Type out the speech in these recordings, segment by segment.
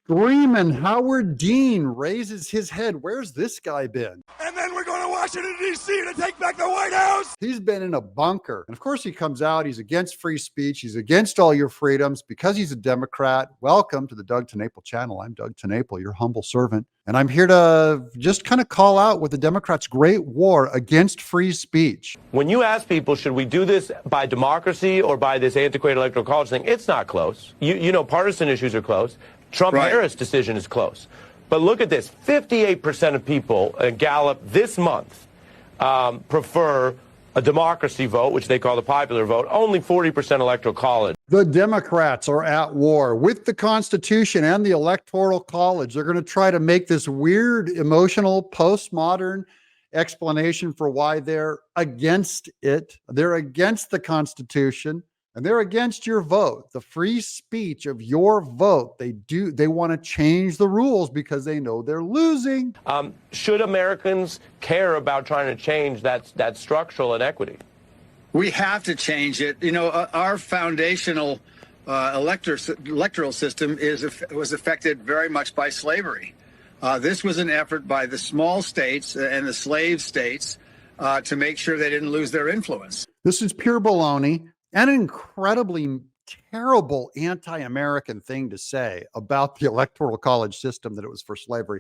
Screaming Howard Dean raises his head. Where's this guy been? And then we're going to Washington, D.C. to take back the White House. He's been in a bunker. And of course, he comes out. He's against free speech. He's against all your freedoms because he's a Democrat. Welcome to the Doug TenNapel channel. I'm Doug TenNapel, your humble servant. And I'm here to just kind of call out with the Democrats' great war against free speech. When you ask people, should we do this by democracy or by this antiquated electoral college thing, it's not close. You know, partisan issues are close. Trump-Harris decision is close. But look at this. 58% of people at Gallup this month prefer a democracy vote, which they call the popular vote. Only 40% electoral college. The Democrats are at war with the Constitution and the Electoral College. They're going to try to make this weird, emotional, postmodern explanation for why they're against it. They're against the Constitution. And they're against your vote, the free speech of your vote. They want to change the rules because they know they're losing. Should Americans care about trying to change that structural inequity? We have to change it. You know, our foundational electoral system was affected very much by slavery. This was an effort by the small states and the slave states to make sure they didn't lose their influence. This is pure baloney. And an incredibly terrible anti-American thing to say about the Electoral College system, that it was for slavery.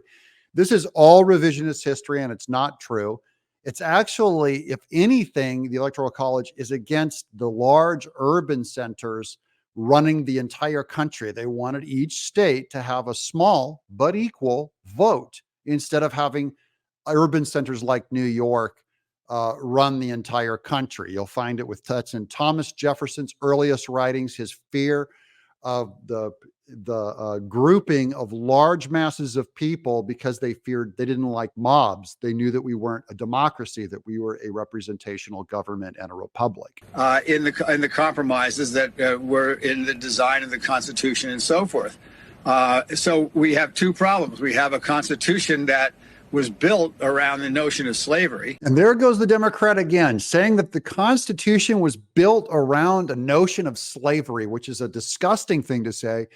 This is all revisionist history, and it's not true. It's actually, if anything, the Electoral College is against the large urban centers running the entire country. They wanted each state to have a small but equal vote instead of having urban centers like New York run the entire country. You'll find it with Thomas Jefferson's earliest writings, his fear of the grouping of large masses of people because they didn't like mobs. They knew that we weren't a democracy, that we were a representational government and a republic. In the compromises that were in the design of the Constitution and so forth. So we have two problems. We have a Constitution that was built around the notion of slavery. And there goes the Democrat again, saying that the Constitution was built around a notion of slavery, which is a disgusting thing to say.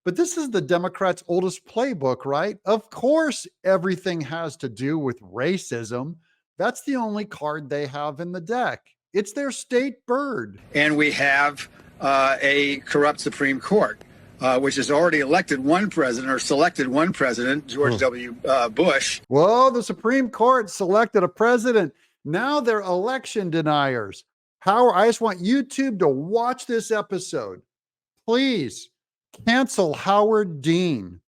But this is the Democrats' oldest playbook, right? Of course, everything has to do with racism. That's the only card they have in the deck. It's their state bird. And we have a corrupt Supreme Court. Which has already elected one president, or selected one president, George W. Bush. Well, the Supreme Court selected a president. Now they're election deniers. I just want YouTube to watch this episode. Please cancel Howard Dean.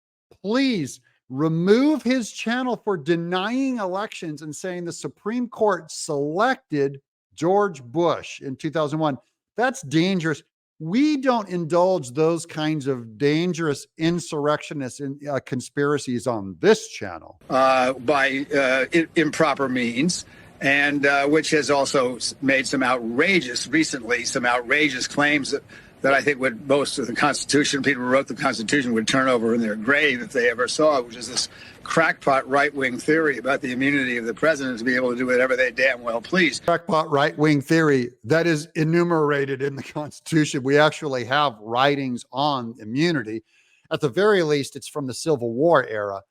Please remove his channel for denying elections and saying the Supreme Court selected George Bush in 2001. That's dangerous. We don't indulge those kinds of dangerous insurrectionist conspiracies on this channel. By improper means, and which has also made some outrageous claims that I think would most of the Constitution, people who wrote the Constitution, would turn over in their grave if they ever saw it, which is this crackpot right-wing theory about the immunity of the president to be able to do whatever they damn well please. Crackpot right-wing theory that is enumerated in the Constitution. We actually have writings on immunity. At the very least, it's from the Civil War era.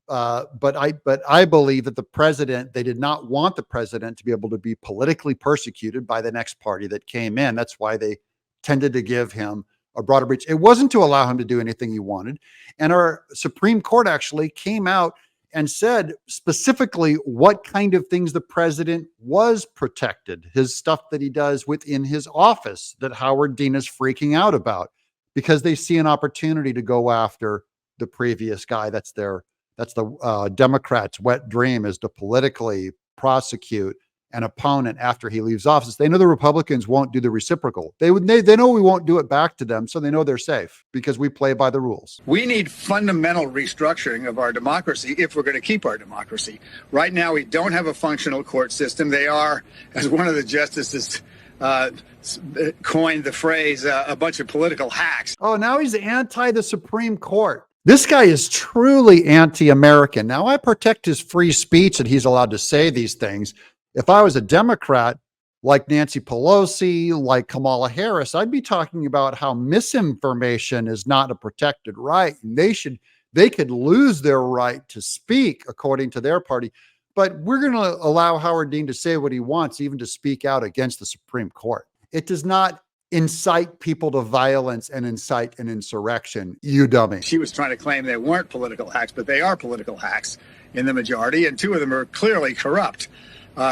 But I believe that the president, they did not want the president to be able to be politically persecuted by the next party that came in. That's why they tended to give him a broader breach. It wasn't to allow him to do anything he wanted. And our Supreme Court actually came out and said specifically what kind of things the president was protected, his stuff that he does within his office that Howard Dean is freaking out about because they see an opportunity to go after the previous guy. That's the Democrats' wet dream, is to politically prosecute an opponent after he leaves office. They know the Republicans won't do the reciprocal. They know we won't do it back to them, so they know they're safe because we play by the rules. We need fundamental restructuring of our democracy if we're going to keep our democracy. Right now, we don't have a functional court system. They are, as one of the justices coined the phrase, a bunch of political hacks. Oh, now he's anti the Supreme Court. This guy is truly anti-American. Now, I protect his free speech that he's allowed to say these things. If I was a Democrat like Nancy Pelosi, like Kamala Harris, I'd be talking about how misinformation is not a protected right. And they should They could lose their right to speak according to their party, but we're going to allow Howard Dean to say what he wants, even to speak out against the Supreme Court. It does not incite people to violence and incite an insurrection, you dummy. She was trying to claim they weren't political hacks, but they are political hacks in the majority, and two of them are clearly corrupt.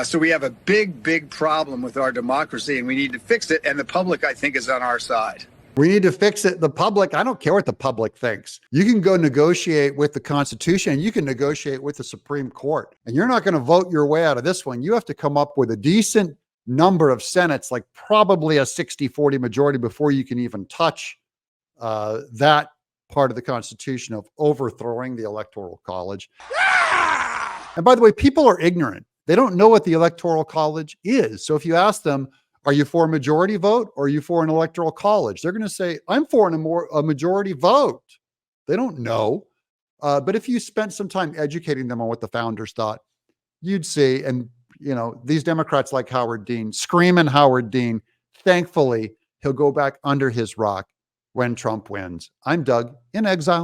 So we have a big problem with our democracy, and we need to fix it, and the public, I think, is on our side. We need to fix it. The public, I don't care what the public thinks. You can go negotiate with the Constitution, and you can negotiate with the Supreme Court, and you're not going to vote your way out of this one. You have to come up with a decent number of senates, like probably a 60-40 majority, before you can even touch that part of the Constitution of overthrowing the Electoral College. And by the way, people are ignorant. They don't know what the Electoral College is. So if you ask them, are you for a majority vote or are you for an Electoral College? They're going to say, I'm for a majority vote. They don't know. But if you spent some time educating them on what the founders thought, you'd see. And, you know, these Democrats like Howard Dean, screaming Howard Dean, thankfully, he'll go back under his rock when Trump wins. I'm Doug in exile.